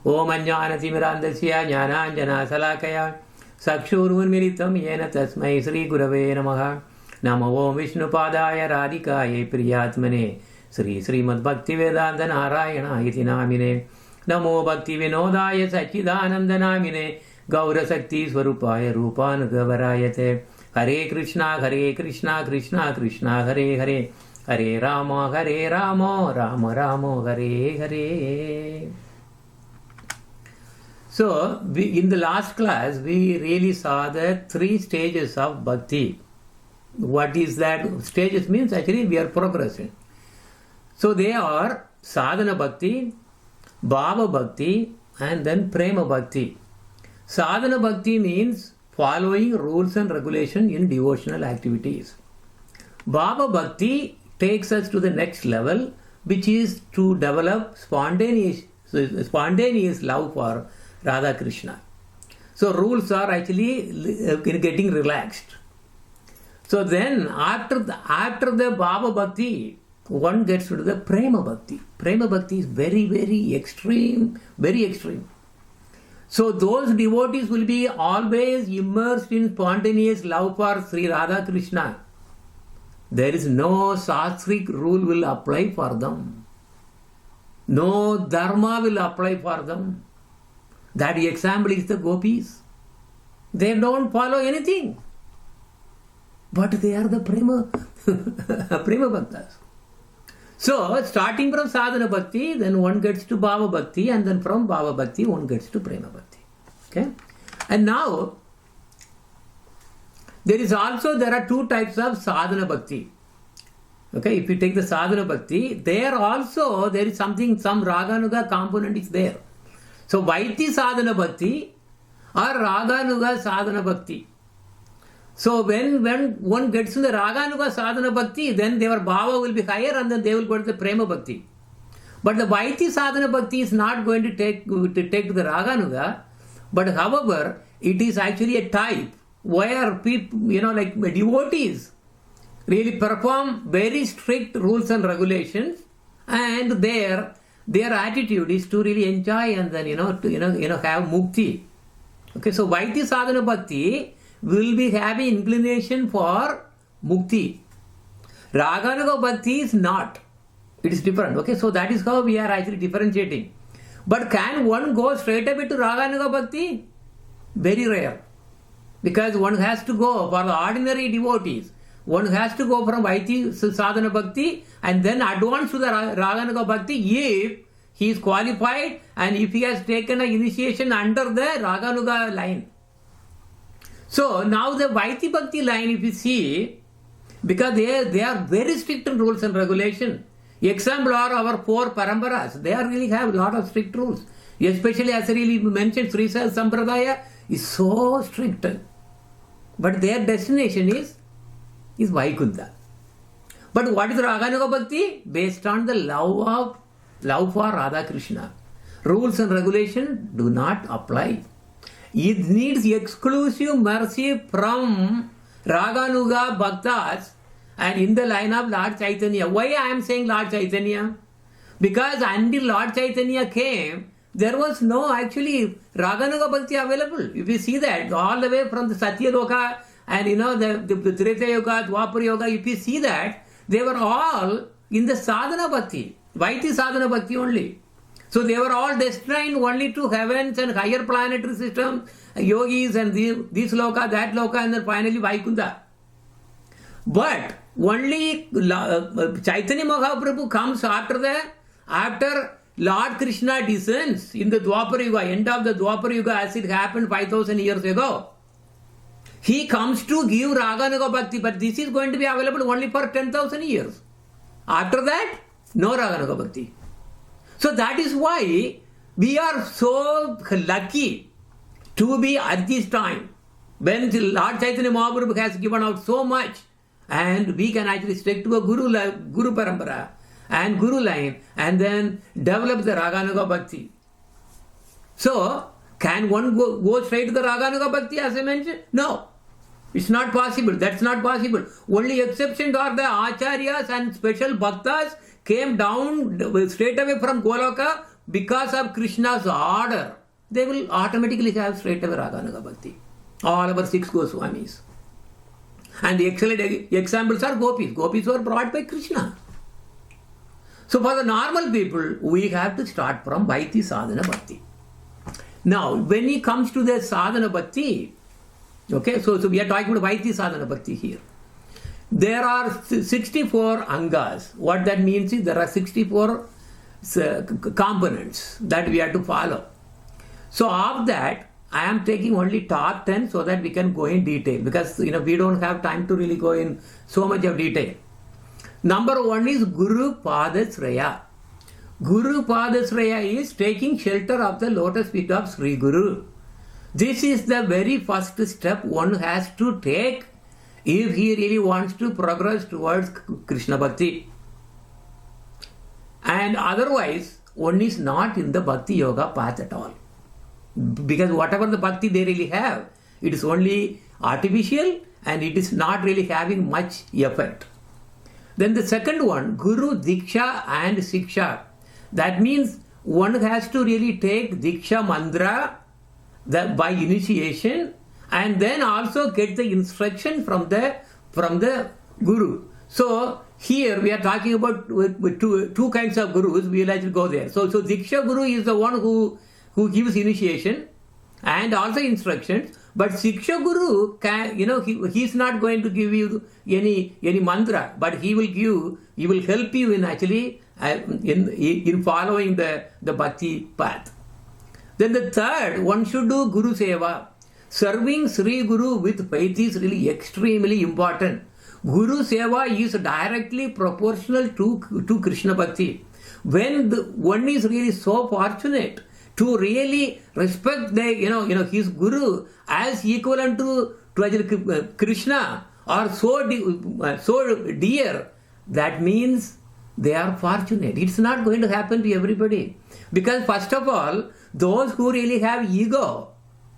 Om Ajnanatimirandasya Jnananjana Salakaya Sakshurunmilitam Yena Tasmai Sri Gurave Namaha. Namo Om Vishnupadaya Radhikaye Priyatmane Sri Srimad Bhaktivedanta Narayana iti namine. Namo Bhakti Vinodaya Sachidananda namine. Gaura Sakti Swarupaya Rupanugavarayate. Hare Krishna, Krishna Krishna, Hare Hare. Hare Rama, Rama Rama, Hare Hare. So, in the last class, we really saw the 3 stages of bhakti. What is that? Stages means actually we are progressing. So, they are sadhana bhakti, bhava bhakti, and then prema bhakti. Sadhana bhakti means following rules and regulations in devotional activities. Bhava bhakti takes us to the next level, which is to develop spontaneous love for Radha Krishna. So rules are actually getting relaxed. So then after the Bhava Bhakti, one gets to the Prema Bhakti. Prema Bhakti is very, very extreme, very extreme. So those devotees will be always immersed in spontaneous love for Sri Radha Krishna. There is no sastric rule will apply for them. No dharma will apply for them. That example is the gopis. They don't follow anything. But they are the prema bhaktas. So, starting from sadhana bhakti, then one gets to bhava bhakti, and then from bhava bhakti, one gets to prema bhakti. Okay? And now, there are 2 types of sadhana bhakti. Okay, if you take the sadhana bhakti, there is something, some raganuga component is there. So, Vaiti sadhana bhakti or raganuga sadhana bhakti. So, when one gets in the raganuga sadhana bhakti, then their bhava will be higher and then they will go to the prema bhakti. But the Vaiti sadhana bhakti is not going to take to the raganuga, but however, it is actually a type where people, like devotees, really perform very strict rules and regulations, and their attitude is to really enjoy and then have mukti. Okay, so Vaiti sadhana bhakti will be having inclination for mukti. Raganuga bhakti is not. It is different. Okay, so that is how we are actually differentiating. But can one go straight away to Raganuga bhakti? Very rare. Because one has to go for the ordinary devotees. One has to go from Vaiti sadhana bhakti and then advance to the Raganuga bhakti if he is qualified and if he has taken an initiation under the Raganuga line. So now the Vaiti bhakti line, if you see, because they are very strict in rules and regulation. Example are our 4 paramparas. They really have a lot of strict rules. Especially as I really mentioned, Sri Sampradaya is so strict. But their destination is Vaikunta. But what is Raganuga bhakti? Based on the love for Radha Krishna. Rules and regulations do not apply. It needs exclusive mercy from Raganuga bhaktas and in the line of Lord Chaitanya. Why I am saying Lord Chaitanya? Because until Lord Chaitanya came, there was no actually Raganuga bhakti available. If you see that, all the way from the Satya Loka and the Treta Yoga, Dwapara Yoga, if you see that, they were all in the sadhana bhakti, Vaiti sadhana bhakti only. So they were all destined only to heavens and higher planetary systems, yogis and this loka, that loka, and then finally Vaikunta. But only Chaitanya Mahaprabhu comes after Lord Krishna descends in the Dwapara Yuga, end of the Dwapara Yuga as it happened 5,000 years ago. He comes to give Raganuga bhakti, but this is going to be available only for 10,000 years. After that, no Raganuga bhakti. So that is why we are so lucky to be at this time when Lord Chaitanya Mahaprabhu has given out so much and we can actually stick to a Guru Parampara and Guru line and then develop the Raganuga bhakti. So, can one go straight to the Raganuga bhakti as I mentioned? No. It's not possible. That's not possible. Only exceptions are the Acharyas and special Bhaktas came down straight away from Goloka, because of Krishna's order, they will automatically have straight away Raganuga Bhakti. All our 6 Goswamis. And the excellent examples are gopis. Gopis were brought by Krishna. So for the normal people, we have to start from Vaiti Sadhana Bhakti. Now, when it comes to the Sadhana Bhakti, okay, so we are talking about Vaiti Sadhana Bhakti here. There are 64 angas. What that means is there are 64 components that we have to follow. So of that, I am taking only top 10 so that we can go in detail, because we don't have time to really go in so much of detail. Number 1 is Guru Padasraya. Guru Padasraya is taking shelter of the lotus feet of Sri Guru. This is the very first step one has to take if he really wants to progress towards Krishna Bhakti. And otherwise, one is not in the Bhakti Yoga path at all. Because whatever the Bhakti they really have, it is only artificial and it is not really having much effect. Then the second one, Guru Diksha and Siksha. That means one has to really take Diksha Mantra by initiation and then also get the instruction from the Guru. So here we are talking about with two kinds of Gurus. We will actually go there. So Diksha Guru is the one who gives initiation and also instructions. But Siksha Guru can, he is not going to give you any mantra, but he will help you in actually in following the Bhakti path. Then the third, one should do Guru Seva. Serving Sri Guru with faith is really extremely important. Guru Seva is directly proportional to Krishna Bhakti. When one is really so fortunate to really respect his Guru as equivalent to Krishna or so dear, that means they are fortunate. It's not going to happen to everybody. Because first of all, those who really have ego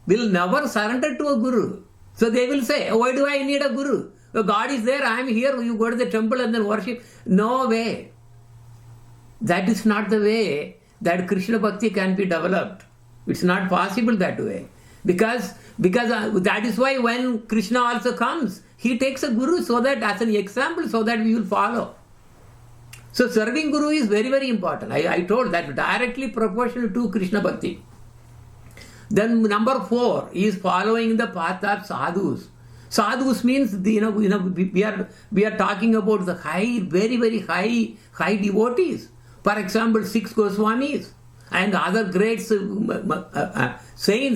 will never surrender to a Guru. So they will say, why do I need a Guru? God is there, I am here, you go to the temple and then worship. No way. That is not the way that Krishna Bhakti can be developed. It's not possible that way. Because that is why when Krishna also comes, he takes a Guru so that as an example so that we will follow. So serving Guru is very, very important. I told that directly proportional to Krishna Bhakti. Then number 4 is following the path of sadhus. Sadhus means we are talking about the high, very, very high devotees. For example, 6 Goswamis and other great saints,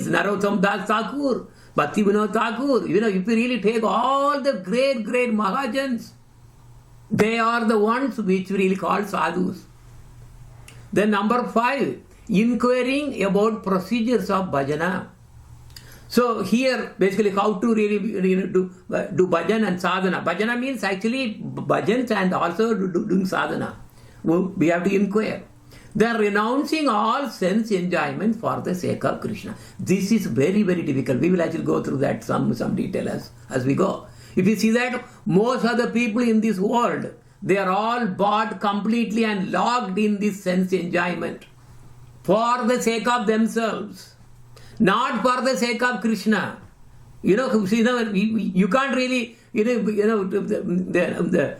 Narottam Das Thakur, Bhakti Vinod Thakur. If you really take all the great Mahajans, they are the ones which we really call sadhus. Then number 5, inquiring about procedures of bhajana. So here basically how to really do bhajan and sadhana. Bhajana means actually bhajans and also doing sadhana. We have to inquire. Then renouncing all sense enjoyment for the sake of Krishna. This is very, very difficult. We will actually go through that some detail as we go. If you see that most of the people in this world, they are all bought completely and locked in this sense enjoyment for the sake of themselves, not for the sake of Krishna. You can't really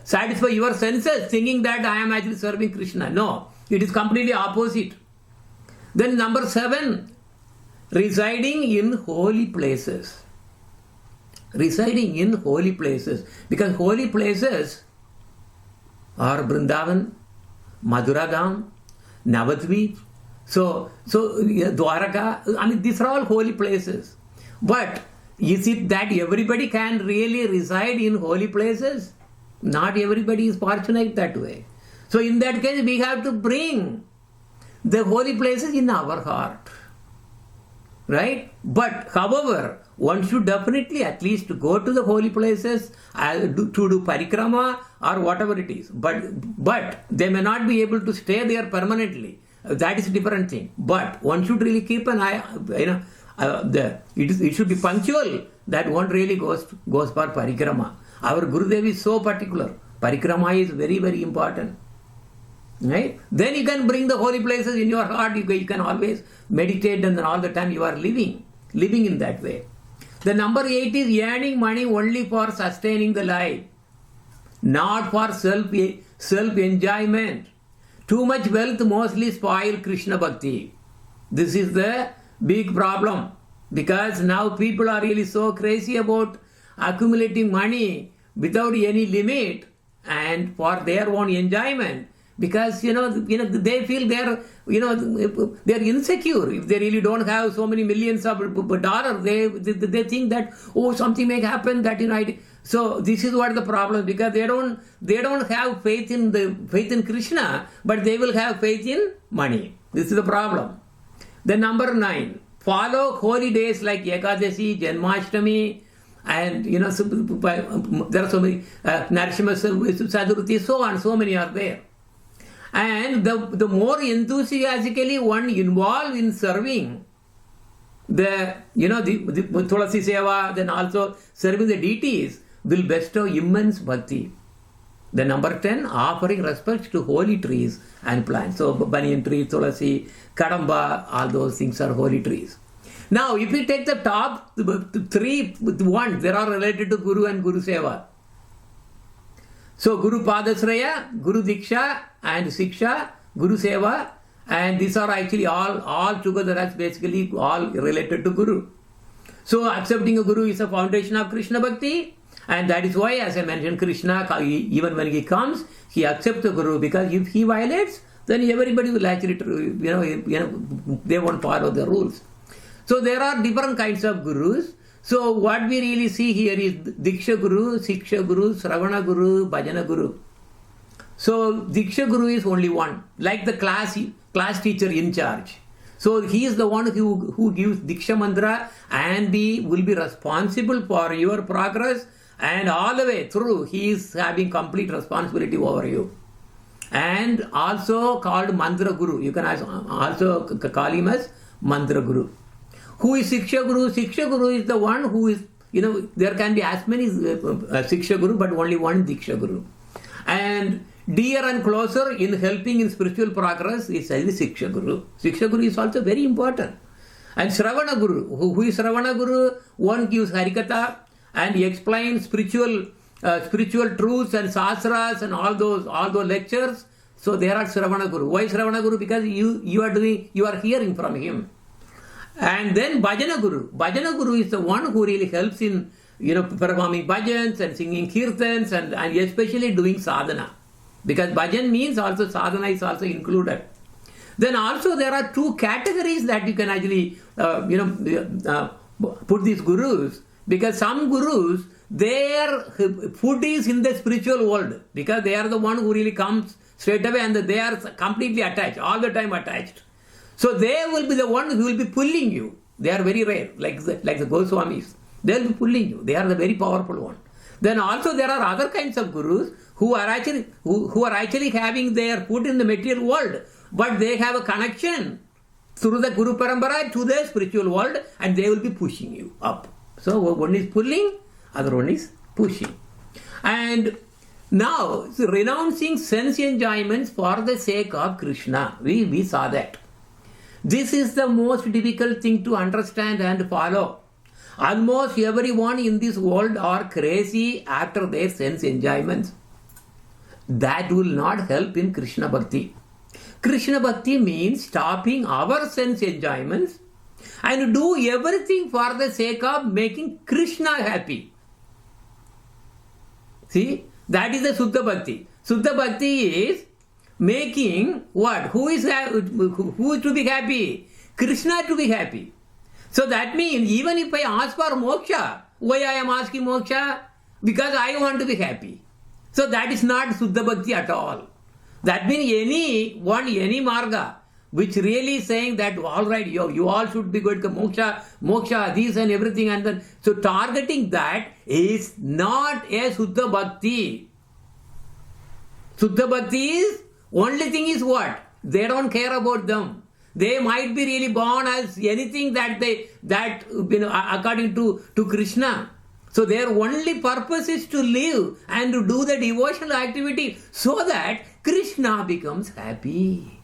satisfy your senses thinking that I am actually serving Krishna. No, it is completely opposite. Then number 7, residing in holy places. Residing in holy places, because holy places are Vrindavan, Madhuragam, Navadvip, so Dwaraka. These are all holy places. But is it that everybody can really reside in holy places? Not everybody is fortunate that way. So in that case, we have to bring the holy places in our heart. Right? But however, one should definitely at least go to the holy places to do parikrama or whatever it is. But they may not be able to stay there permanently. That is a different thing. But one should really keep an eye. It should be punctual that one really goes for parikrama. Our Gurudev is so particular. Parikrama is very, very important. Right? Then you can bring the holy places in your heart. You can always meditate, and then all the time you are living in that way. The number 8 is earning money only for sustaining the life, not for self-enjoyment. Too much wealth mostly spoil Krishna Bhakti. This is the big problem, because now people are really so crazy about accumulating money without any limit and for their own enjoyment, because they feel they're insecure. If they really don't have so many millions of dollars, they think that something may happen that so this is what the problem, because they don't have faith in Krishna, but they will have faith in money. This is the problem. The number 9, follow holy days like Ekadashi, Janmashtami, and there are so many Narsimha Sadhuruti, so on, so many are there. And the more enthusiastically one involved in serving the Tulasi Seva, then also serving the deities, will bestow immense bhakti. The number 10, offering respect to holy trees and plants. So banyan tree, Tulasi, Kadamba, all those things are holy trees. Now, if we take the top 3 ones, they are related to Guru and Guru Seva. So Guru Padasraya, Guru Diksha and Siksha, Guru Seva, and these are actually all together, that's basically all related to Guru. So accepting a Guru is a foundation of Krishna Bhakti, and that is why, as I mentioned, Krishna, even when he comes, he accepts the Guru, because if he violates, then everybody will actually, they won't follow the rules. So there are different kinds of Gurus. So what we really see here is Diksha Guru, Siksha Guru, Sravana Guru, Bhajana Guru. So Diksha Guru is only one, like the class teacher in charge. So he is the one who gives Diksha Mantra and will be responsible for your progress, and all the way through he is having complete responsibility over you. And also called Mantra Guru. You can also call him as Mantra Guru. Who is Siksha Guru? Siksha Guru is the one who is, there can be as many Siksha Guru, but only one Diksha Guru. And dear and closer in helping in spiritual progress is the Siksha Guru. Siksha Guru is also very important. And Sravana Guru, who is Sravana Guru? One gives Harikatha and he explains spiritual truths and sastras and all those lectures. So they are Sravana Guru. Why Sravana Guru? Because you are hearing from him. And then Bhajana Guru. Bhajana Guru is the one who really helps in performing bhajans and singing kirtans and especially doing sadhana. Because bhajan means also sadhana is also included. Then also there are 2 categories that you can actually put these gurus, because some gurus, their food is in the spiritual world, because they are the one who really comes straight away and they are completely attached, all the time attached. So they will be the one who will be pulling you. They are very rare, like the Goswamis. They will be pulling you. They are the very powerful one. Then also there are other kinds of gurus who are actually having their foot in the material world, but they have a connection through the Guru Parampara to the spiritual world, and they will be pushing you up. So one is pulling, other one is pushing. And now, renouncing sense enjoyments for the sake of Krishna. We saw that. This is the most difficult thing to understand and follow. Almost everyone in this world are crazy after their sense enjoyments. That will not help in Krishna Bhakti. Krishna Bhakti means stopping our sense enjoyments and do everything for the sake of making Krishna happy. See, that is the Suddha Bhakti. Suddha Bhakti is making what? Who is to be happy? Krishna to be happy. So that means even if I ask for moksha, why I am asking moksha? Because I want to be happy. So that is not Suddha Bhakti at all. That means any marga which really is saying that all right, you all should be good, moksha, this and everything, and then so targeting that is not a Suddha Bhakti. Suddha Bhakti is only thing is what? They don't care about them. They might be really born as anything that according to Krishna. So their only purpose is to live and to do the devotional activity so that Krishna becomes happy.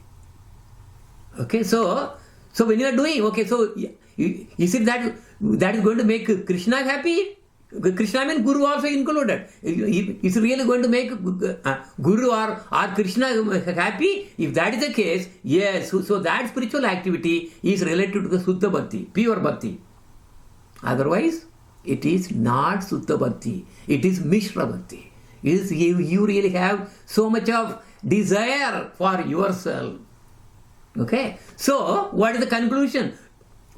Okay, so when you are doing, okay, so is it that is going to make Krishna happy? Krishna means Guru also included. Is it really going to make Guru or Krishna happy? If that is the case, yes, so that spiritual activity is related to the Suddha Bhakti, pure Bhakti. Otherwise, it is not Suddha Bhakti. It is Mishra Bhakti. You really have so much of desire for yourself. Okay? So, what is the conclusion?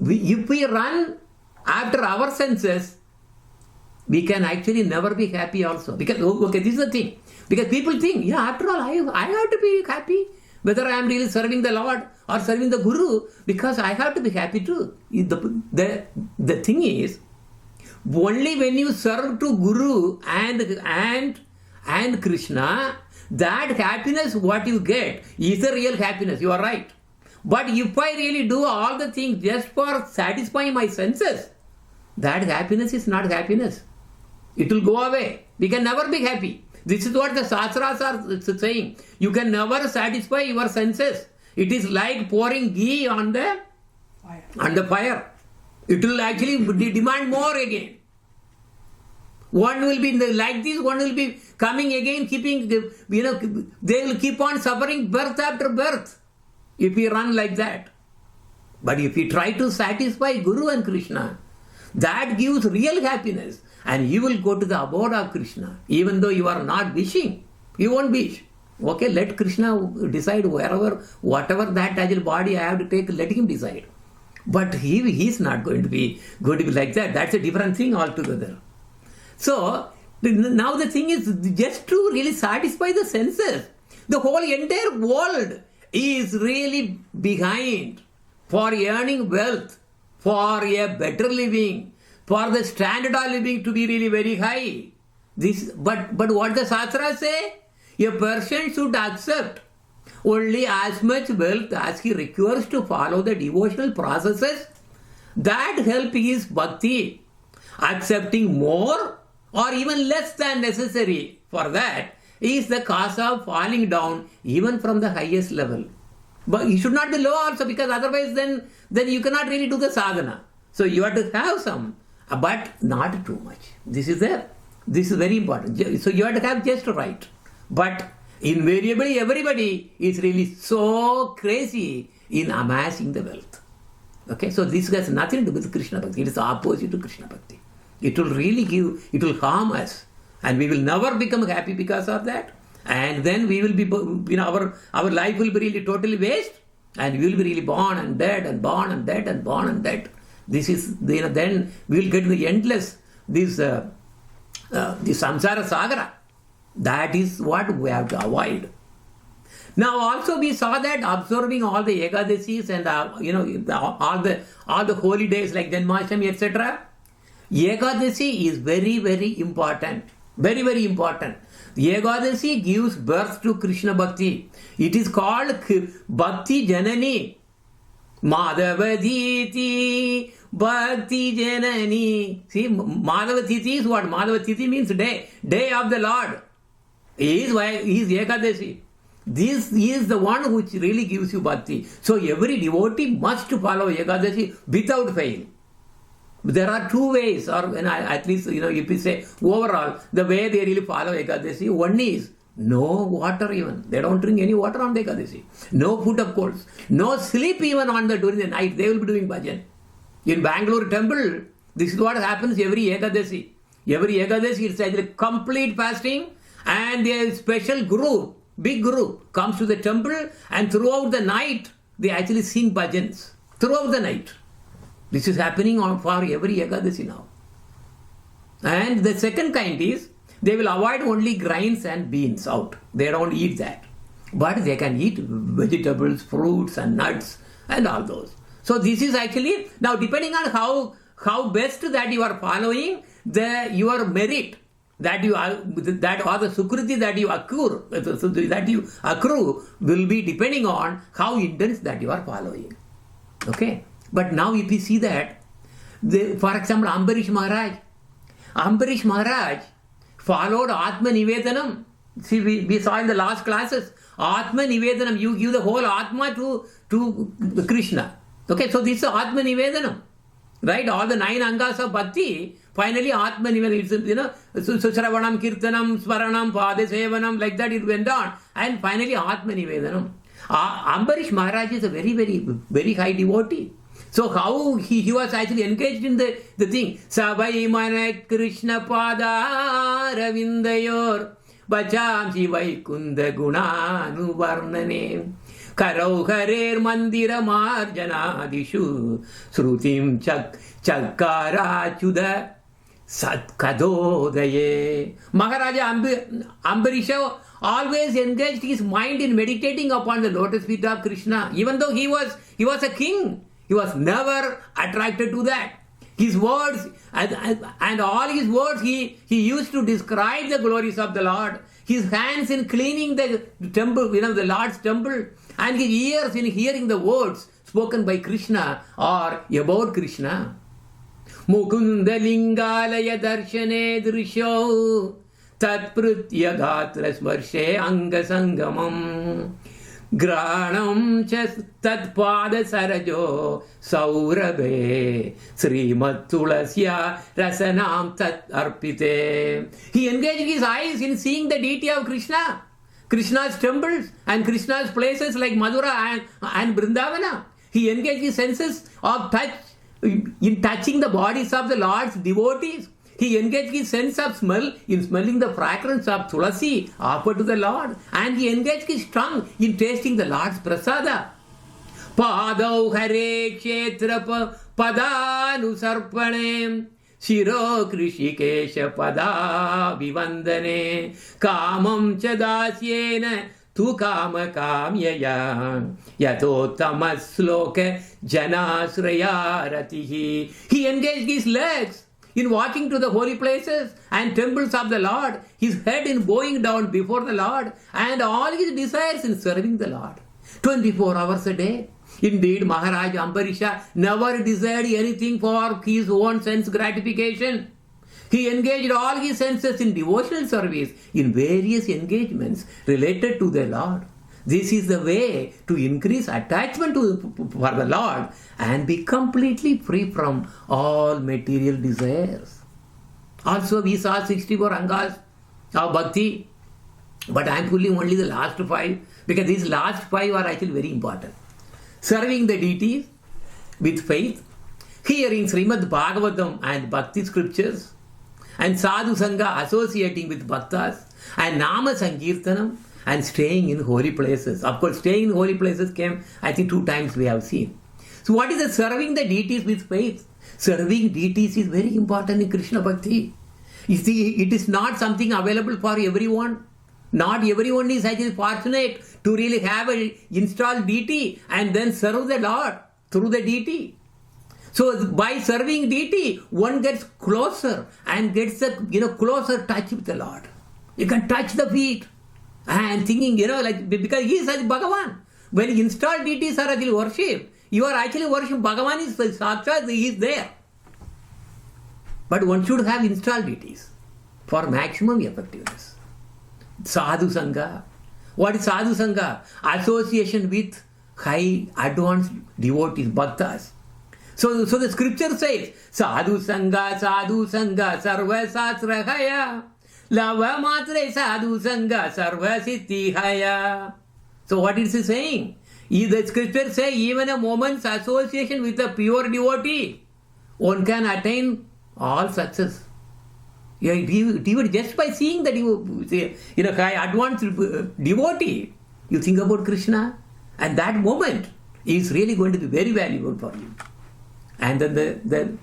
If we run after our senses, we can actually never be happy also. Because, okay, this is the thing. Because people think, yeah, after all, I have to be happy. Whether I am really serving the Lord or serving the Guru, because I have to be happy too. The thing is, only when you serve to Guru and Krishna, that happiness what you get is the real happiness. You are right. But if I really do all the things just for satisfying my senses, that happiness is not happiness. It will go away. We can never be happy. This is what the Shastras are saying. You can never satisfy your senses. It is like pouring ghee on the fire. It will actually demand more again. One will be like this, one will be coming again, they will keep on suffering birth after birth if we run like that. But if we try to satisfy Guru and Krishna, that gives real happiness, and you will go to the abode of Krishna. Even though you are not wishing, you won't wish. Okay, let Krishna decide whatever that agile body I have to take, let him decide. But he is not going to be like that. That's a different thing altogether. So, now the thing is, just to really satisfy the senses, the whole entire world is really behind for earning wealth, for a better living, for the standard of living to be really very high. But what the Shastras say? A person should accept only as much wealth as he requires to follow the devotional processes that help his bhakti. Accepting more or even less than necessary for that is the cause of falling down even from the highest level. But you should not be low also, because otherwise then you cannot really do the sadhana. So you have to have some, but not too much. This is very important. So you have to have just right. But invariably everybody is really so crazy in amassing the wealth. Okay, so this has nothing to do with Krishna Bhakti. It is the opposite to Krishna Bhakti. It will really it will harm us, and we will never become happy because of that. And then we will be, our life will be really totally waste, and we will be really born and dead and born and dead and born and dead. This is, then we will get the endless, this samsara sagara. That is what we have to avoid. Now also we saw that observing all the Ekadasis and all the holy days like Janmashtami, etc. Ekadasi is very, very important. Very, very important. Ekadasi gives birth to Krishna Bhakti. It is called Bhakti Janani. Madhavaditi Bhakti Janani. See, Madhavatiti is what? Madhavatiti means day of the Lord. He is Ekadasi. This is the one which really gives you bhakti. So every devotee must follow Ekadasi without fail. There are two ways, or at least, if we say overall, the way they really follow Ekadasi, one is no water even. They don't drink any water on the Ekadasi. No food of course. No sleep even during the night. They will be doing bhajan. In Bangalore temple, this is what happens every Ekadasi. Every Ekadasi, it's actually complete fasting, and their special guru, big guru, comes to the temple, and throughout the night, they actually sing bhajans. Throughout the night. This is happening for every Ekadasi now. And the second kind is, they will avoid only grains and beans out. They don't eat that. But they can eat vegetables, fruits and nuts and all those. So this is actually, now depending on how best that you are following, your merit that or the sukriti that you accrue will be depending on how intense that you are following. Okay? But now if you see that, for example, Ambarish Maharaj Ambarish Maharaj followed Atma Nivedanam. See, we saw in the last classes, Atma Nivedanam, you give the whole Atma to Krishna. Okay, so this is Atma Nivedanam. Right? All the 9 angas of bhakti, finally Atma Nivedanam, Susravanam, Kirtanam, Swaranam, Padasevanam, like that it went on. And finally Atma Nivedanam. Ambarish Maharaj is a very, very, very high devotee. So how he was actually engaged in the thing. Savai Manat Krishna Pada Ravindayor Bacham Shivai Kunda Gunanu Varnane Karau Harer Mandira Marjanadishu Srutim Chakara Chuda Satkadodaye. Maharaja Ambarisha always engaged his mind in meditating upon the lotus feet of Krishna. Even though he was a king, he was never attracted to that. His words and all his words he used to describe the glories of the Lord. His hands in cleaning the temple, the Lord's temple, and his ears in hearing the words spoken by Krishna or about Krishna. Mukunda Lingalaya Darshane Drisho Tatprutya Gatra Smarshe Anga Sangamam Granam Chas Tatpada Sarajo Saurabe Srimat Tulasya Rasanam Tat Arpite. He engaged his eyes in seeing the deity of Krishna, Krishna's temples and Krishna's places like Madhura and Vrindavana. He engaged his senses of touch in touching the bodies of the Lord's devotees. He engaged his sense of smell in smelling the fragrance of tulasi offered to the Lord. And he engaged his tongue in tasting the Lord's prasada. Padau Hare Kshetra Padanu Sarpane Shiro Krishikesha Pada Vivandane Kamam Chadasyena Tu Kama Kamyaya Yato Tamasloka Janasraya Ratihi. He engaged his legs in walking to the holy places and temples of the Lord, his head in bowing down before the Lord, and all his desires in serving the Lord. 24 hours a day. Indeed, Maharaj Ambarisha never desired anything for his own sense gratification. He engaged all his senses in devotional service in various engagements related to the Lord. This is the way to increase attachment for the Lord and be completely free from all material desires. Also, we saw 64 angas of bhakti, but I am pulling only the last 5 because these last 5 are actually very important. Serving the deities with faith, hearing Srimad Bhagavatam and Bhakti scriptures, and Sadhu Sangha associating with Bhaktas, and Nama Sankirtanam, and staying in holy places. Of course, staying in holy places came, I think, 2 times we have seen. So what is the serving the deities with faith? Serving deities is very important in Krishna Bhakti. You see, it is not something available for everyone. Not everyone is actually fortunate to really have an installed deity and then serve the Lord through the deity. So by serving deity, one gets closer and gets a closer touch with the Lord. You can touch the feet and thinking, because he is as Bhagavan. When installed deities are actually worshipped, you are actually worshipping Bhagavan is Sakshat, he is there. But one should have installed deities for maximum effectiveness. Sadhu Sangha. What is Sadhu Sangha? Association with high advanced devotees, bhaktas. So the scripture says, Sadhu Sangha, Sarva Sastrahaya, Lava Matre Sadhu Sangha, Sarva Siddhihaya. So what is he saying? The scripture says, even a moment's association with a pure devotee, one can attain all success. Even just by seeing that high advanced devotee, you think about Krishna, and that moment is really going to be very valuable for you. And then the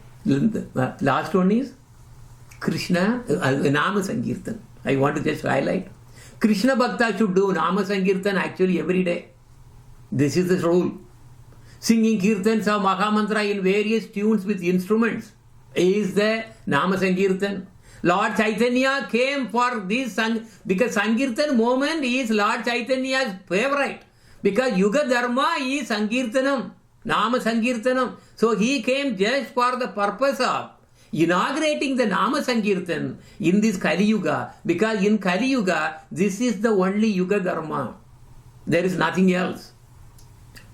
last one is Krishna, Nama Sankirtan. I want to just highlight. Krishna Bhakta should do Nama Sankirtan actually every day. This is the rule. Singing Kirtans of Mahamantra in various tunes with instruments is the Nama Sankirtan. Lord Chaitanya came for this because Sankirtan moment is Lord Chaitanya's favorite. Because Yuga Dharma is Sankirtanam, Nama Sankirtanam. So he came just for the purpose of inaugurating the Nama Sankirtan in this Kali Yuga, because in Kali Yuga, this is the only Yuga Dharma. There is nothing else.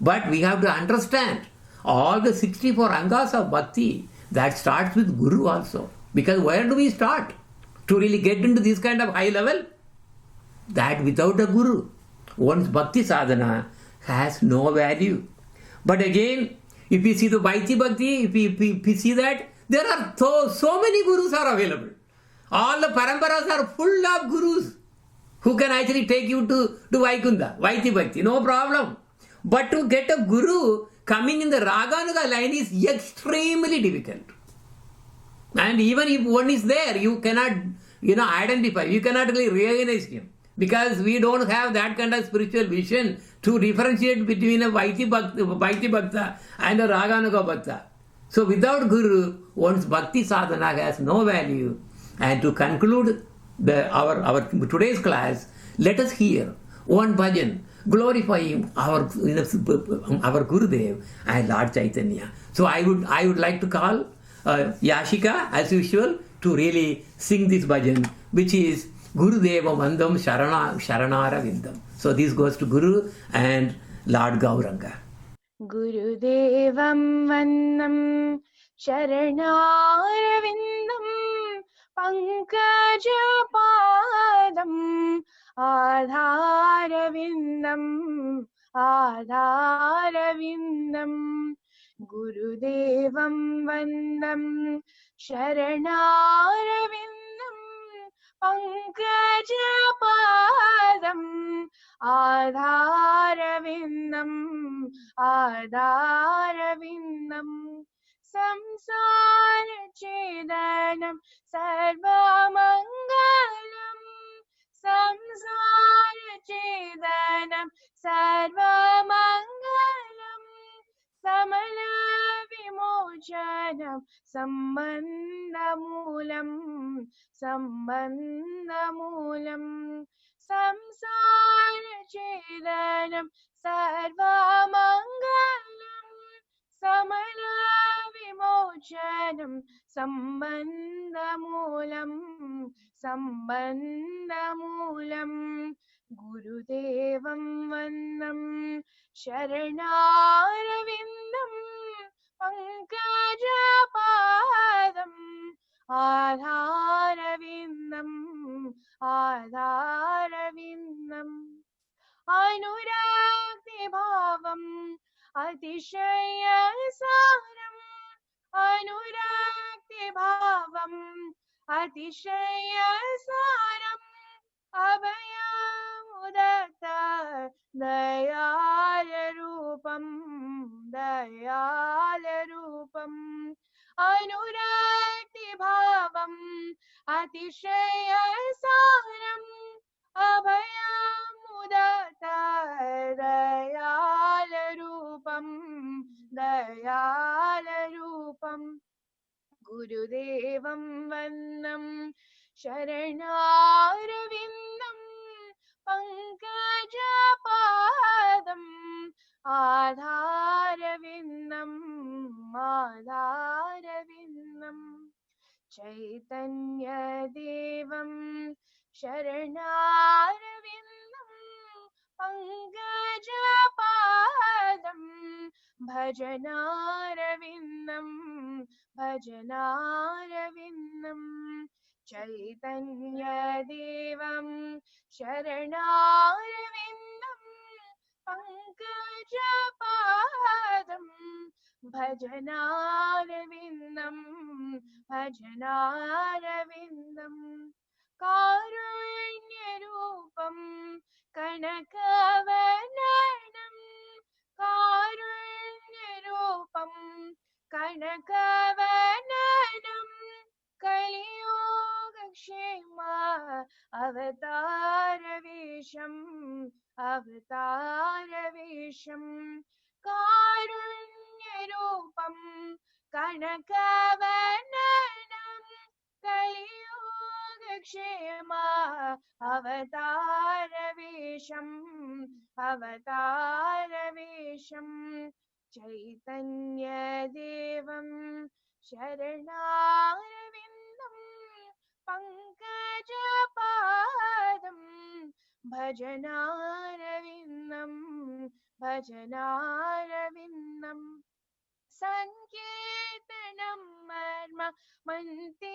But we have to understand all the 64 Angas of Bhakti, that starts with Guru also. Because where do we start to really get into this kind of high level? That without a Guru, one's Bhakti sadhana has no value. But again, if you see the Vaiti Bhakti, if you see that, there are so many Gurus are available. All the Paramparas are full of Gurus who can actually take you to Vaikunta, Vaiti Bhakti, no problem. But to get a Guru coming in the Raganuga line is extremely difficult. And even if one is there, you cannot, identify, you cannot really recognize him. Because we don't have that kind of spiritual vision to differentiate between a Vaiti Bhakta and a Raganuga Bhakta. So without Guru, one's Bhakti sadhana has no value. And to conclude our today's class, let us hear one bhajan glorifying our Gurudev and Lord Chaitanya. So I would like to call Yashika, as usual, to really sing this bhajan, which is Gurudeva Vandam Sharanara Vindam. So this goes to Guru and Lord Gauranga. Gurudevam Vandam Sharanara Vindam Pankajapadam Adharavindam Gurudevam Vandam Sharanarvindam Pankajapadam Adharavindam Samsara Chedanam Sarvamangalam Samsara Chedanam Sarvamangalam Samala Vimochanam Sambandhamulam Samsara Chedanam Sarvamangalam Samala Vimochanam Sambandhamulam Gurudevam Vandam Sharanarvindam Pankajapadam Adharavindam Anurakti Bhavam Atishaya Saram Anurakti Bhavam Atishaya Saram Abhayam Udatta Dayala Rupam Anurakti Bhavam Atishaya Saram Abhayam Udatta Dayala Rupam Gurudevam Vandam Sharanarvindam Pankajapadam Adharavindam Chaitanya Devam Sharanarvindam Pankajapadam Bhajanarvindam Chaitanya Devam Sharanarvindam Pankajapadam Bhajanarvindam Karunya Rupam Kanakavananam Karunya Rupam Kanakavananam Kaliyuga Kshema Avataravisham Karunya Rupam Kanakavananam Kaliyuga Kshema Avataravisham Chaitanya Devam Sharanarvindam भजनारविन्दं भजनारविन्दं सङ्कीर्तनं मर्म मन्दिरालानं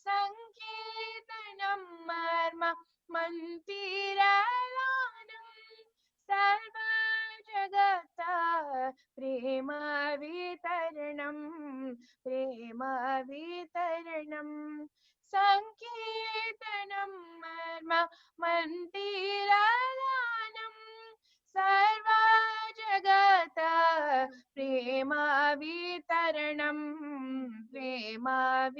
सङ्कीर्तनं मर्म मन्दिरालानं सर्वजगता प्रेमवितरणं प्रेमवितरणं सङ्कीर्तनं मर्म मन्दिरालानं सर्वजगता प्रेमवितरणं प्रेमवितरणं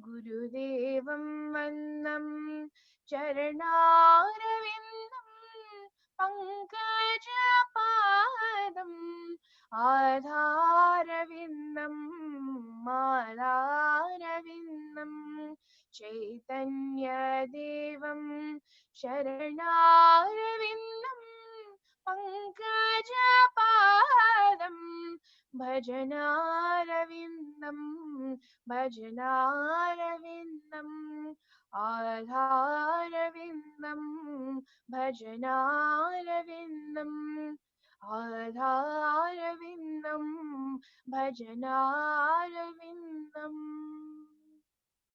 गुरुदेवं वन्दं चरणारविन्दं पङ्कजपादम् आधारविन्दं मालारविन्दं चैतन्यदेवं शरणारविन्दं पङ्कजपादं भजनारविन्दं भजनारविन्दम् आधारविन्दं भजनारविन्दम् आधारविन्दं भजनारविन्दम्